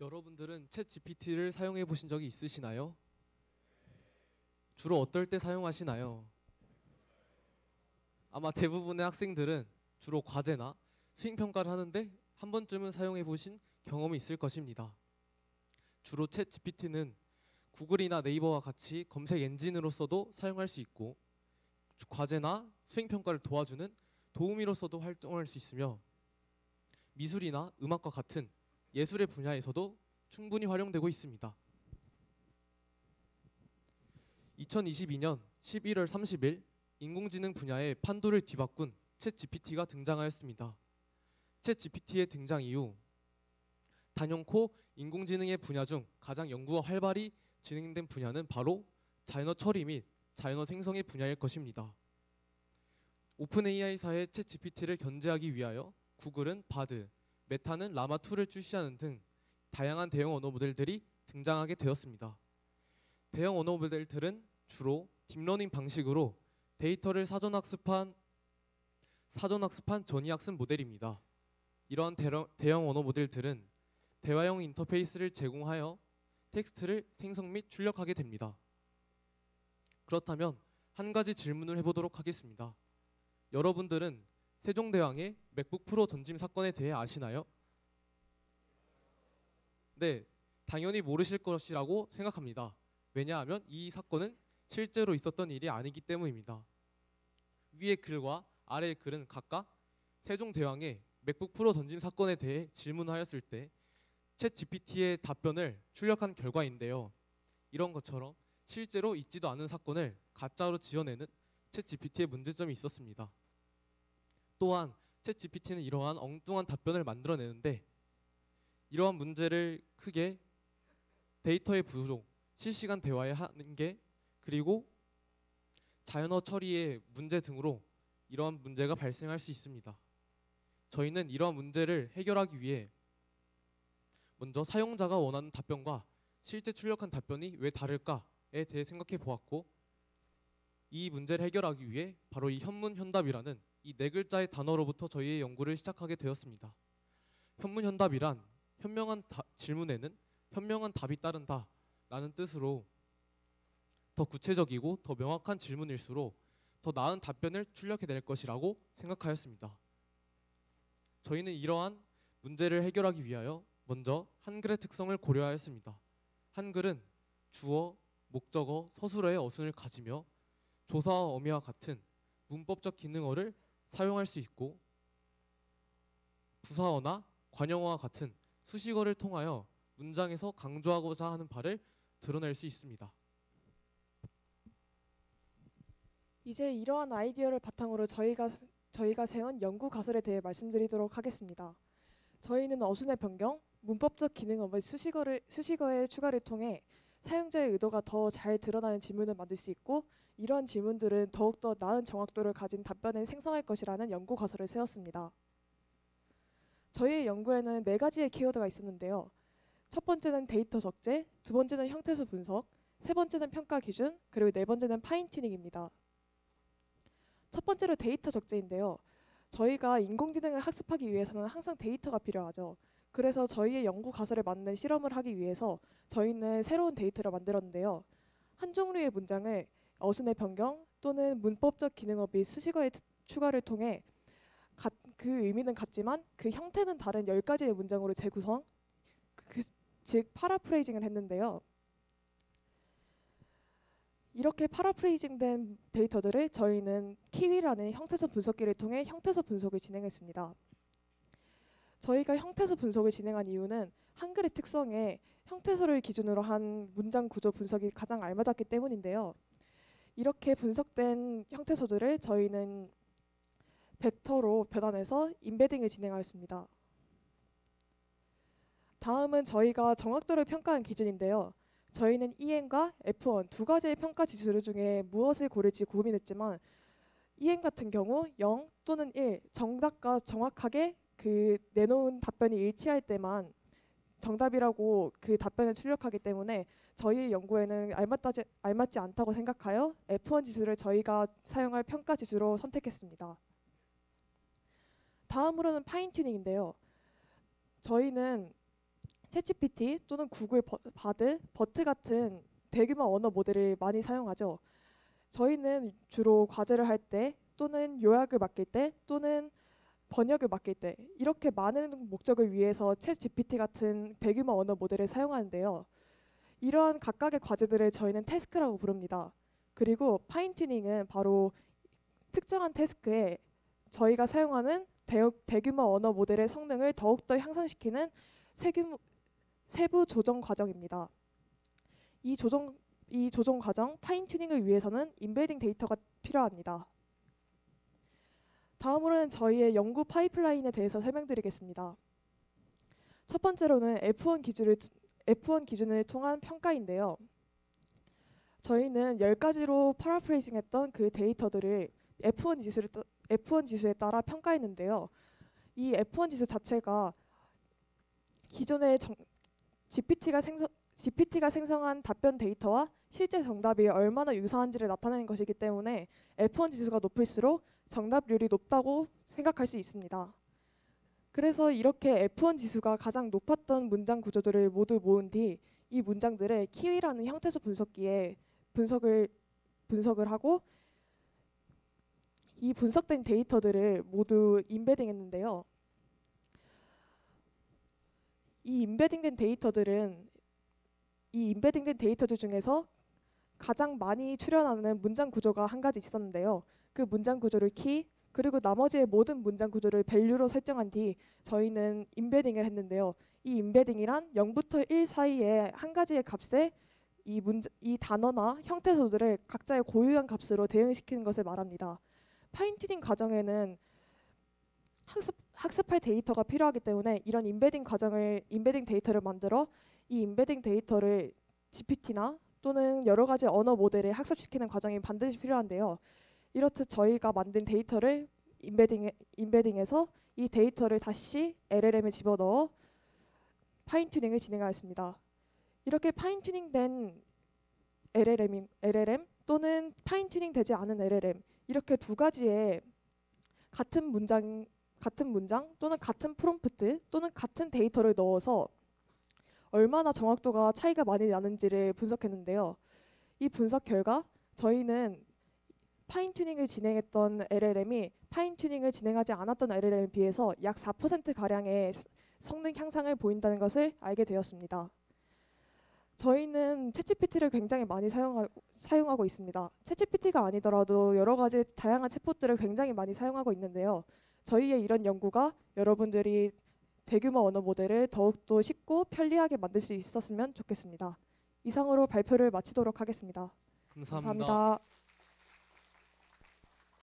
여러분들은 챗 GPT를 사용해 보신 적이 있으시나요? 주로 어떨 때 사용하시나요? 아마 대부분의 학생들은 주로 과제나 수행 평가를 하는데 한 번쯤은 사용해 보신 경험이 있을 것입니다. 주로 챗 GPT는 구글이나 네이버와 같이 검색 엔진으로서도 사용할 수 있고 과제나 수행 평가를 도와주는 도우미로서도 활동할 수 있으며 미술이나 음악과 같은 예술의 분야에서도 충분히 활용되고 있습니다. 2022년 11월 30일 인공지능 분야의 판도를 뒤바꾼 챗 GPT가 등장하였습니다. 챗 GPT의 등장 이후 단연코 인공지능의 분야 중 가장 연구가 활발히 진행된 분야는 바로 자연어 처리 및 자연어 생성의 분야일 것입니다. 오픈 AI사의 챗 GPT를 견제하기 위하여 구글은 바드, 메타는 라마2를 출시하는 등 다양한 대형 언어 모델들이 등장하게 되었습니다. 대형 언어 모델들은 주로 딥러닝 방식으로 데이터를 사전 학습한 전이학습 모델입니다. 이러한 대형 언어 모델들은 대화형 인터페이스를 제공하여 텍스트를 생성 및 출력하게 됩니다. 그렇다면 한 가지 질문을 해보도록 하겠습니다. 여러분들은 세종대왕의 맥북 프로 던짐 사건에 대해 아시나요? 네, 당연히 모르실 것이라고 생각합니다. 왜냐하면 이 사건은 실제로 있었던 일이 아니기 때문입니다. 위의 글과 아래의 글은 각각 세종대왕의 맥북 프로 던짐 사건에 대해 질문하였을 때 챗 GPT의 답변을 출력한 결과인데요. 이런 것처럼 실제로 있지도 않은 사건을 가짜로 지어내는 챗 GPT의 문제점이 있었습니다. 또한 챗 GPT는 이러한 엉뚱한 답변을 만들어내는데 이러한 문제를 크게 데이터의 부족, 실시간 대화의 한계, 그리고 자연어 처리의 문제 등으로 이러한 문제가 발생할 수 있습니다. 저희는 이러한 문제를 해결하기 위해 먼저 사용자가 원하는 답변과 실제 출력한 답변이 왜 다를까에 대해 생각해 보았고 이 문제를 해결하기 위해 바로 이 현문현답이라는 이 네 글자의 단어로부터 저희의 연구를 시작하게 되었습니다. 현문현답이란 현명한 질문에는 현명한 답이 따른다 라는 뜻으로 더 구체적이고 더 명확한 질문일수록 더 나은 답변을 출력해낼 것이라고 생각하였습니다. 저희는 이러한 문제를 해결하기 위하여 먼저 한글의 특성을 고려하였습니다. 한글은 주어, 목적어, 서술어의 어순을 가지며 조사와 어미와 같은 문법적 기능어를 사용할 수 있고 부사어나 관용어와 같은 수식어를 통하여 문장에서 강조하고자 하는 바를 드러낼 수 있습니다. 이제 이러한 아이디어를 바탕으로 저희가 세운 연구 가설에 대해 말씀드리도록 하겠습니다. 저희는 어순의 변경, 문법적 기능어 및 수식어의 추가를 통해 사용자의 의도가 더 잘 드러나는 질문을 만들 수 있고 이러한 질문들은 더욱더 나은 정확도를 가진 답변을 생성할 것이라는 연구 가설을 세웠습니다. 저희의 연구에는 4가지의 키워드가 있었는데요. 첫 번째는 데이터 적재, 두 번째는 형태수 분석, 세 번째는 평가 기준, 그리고 네 번째는 파인 튜닝입니다. 첫 번째로 데이터 적재인데요. 저희가 인공지능을 학습하기 위해서는 항상 데이터가 필요하죠. 그래서 저희의 연구 가설에 맞는 실험을 하기 위해서 저희는 새로운 데이터를 만들었는데요. 한 종류의 문장을 어순의 변경 또는 문법적 기능어 및 수식어의 추가를 통해 그 의미는 같지만 그 형태는 다른 10가지의 문장으로 재구성, 즉 파라프레이징을 했는데요. 이렇게 파라프레이징된 데이터들을 저희는 키위라는 형태소 분석기를 통해 형태소 분석을 진행했습니다. 저희가 형태소 분석을 진행한 이유는 한글의 특성에 형태소를 기준으로 한 문장 구조 분석이 가장 알맞았기 때문인데요. 이렇게 분석된 형태소들을 저희는 벡터로 변환해서 인베딩을 진행하였습니다. 다음은 저희가 정확도를 평가한 기준인데요. 저희는 EN과 F1 두 가지의 평가 지수 중에 무엇을 고를지 고민했지만 EN 같은 경우 0 또는 1, 정답과 정확하게 내놓은 답변이 일치할 때만 정답이라고 그 답변을 출력하기 때문에 저희 연구에는 알맞지 않다고 생각하여 F1 지수를 저희가 사용할 평가 지수로 선택했습니다. 다음으로는 파인 튜닝인데요. 저희는 챗GPT 또는 구글 바드, 버트 같은 대규모 언어 모델을 많이 사용하죠. 저희는 주로 과제를 할 때 또는 요약을 맡길 때 또는 번역을 맡길 때 이렇게 많은 목적을 위해서 챗GPT 같은 대규모 언어 모델을 사용하는데요. 이러한 각각의 과제들을 저희는 태스크라고 부릅니다. 그리고 파인튜닝은 바로 특정한 태스크에 저희가 사용하는 대규모 언어 모델의 성능을 더욱더 향상시키는 세부 조정 과정입니다. 이 조정 과정 파인튜닝을 위해서는 인베딩 데이터가 필요합니다. 다음으로는 저희의 연구 파이프라인에 대해서 설명드리겠습니다. 첫 번째로는 F1 기준을 통한 평가인데요. 저희는 10가지로 파라프레이징했던 그 데이터들을 F1 지수에 따라 평가했는데요. 이 F1 지수 자체가 기존의 GPT가 생성한 답변 데이터와 실제 정답이 얼마나 유사한지를 나타내는 것이기 때문에 F1 지수가 높을수록 정답률이 높다고 생각할 수 있습니다. 그래서 이렇게 F1 지수가 가장 높았던 문장 구조들을 모두 모은 뒤 이 문장들을 키위라는 형태소 분석기에 분석을 하고 이 분석된 데이터들을 모두 인베딩했는데요. 이 인베딩된 데이터들 중에서 가장 많이 출현하는 문장 구조가 한 가지 있었는데요. 그 문장 구조를 키, 그리고 나머지의 모든 문장 구조를 밸류로 설정한 뒤 저희는 인베딩을 했는데요. 이 인베딩이란 0부터 1 사이에 한 가지의 값에 이 단어나 형태소들을 각자의 고유한 값으로 대응시키는 것을 말합니다. 파인튜닝 과정에는 학습할 데이터가 필요하기 때문에 이런 인베딩 데이터를 만들어 이 인베딩 데이터를 GPT나 또는 여러 가지 언어 모델에 학습시키는 과정이 반드시 필요한데요. 이렇듯 저희가 만든 데이터를 인베딩해서 이 데이터를 다시 LLM에 집어넣어 파인튜닝을 진행하였습니다. 이렇게 파인튜닝된 LLM 또는 파인튜닝 되지 않은 LLM 이렇게 두 가지의 같은 문장 또는 같은 프롬프트 또는 같은 데이터를 넣어서 얼마나 정확도가 차이가 많이 나는지를 분석했는데요. 이 분석 결과 저희는 파인튜닝을 진행했던 LLM이 파인튜닝을 진행하지 않았던 LLM에 비해서 약 4%가량의 성능 향상을 보인다는 것을 알게 되었습니다. 저희는 챗GPT를 굉장히 많이 사용하고 있습니다. 챗GPT가 아니더라도 여러 가지 다양한 챗봇들을 굉장히 많이 사용하고 있는데요. 저희의 이런 연구가 여러분들이 대규모 언어 모델을 더욱더 쉽고 편리하게 만들 수 있었으면 좋겠습니다. 이상으로 발표를 마치도록 하겠습니다. 감사합니다. 감사합니다.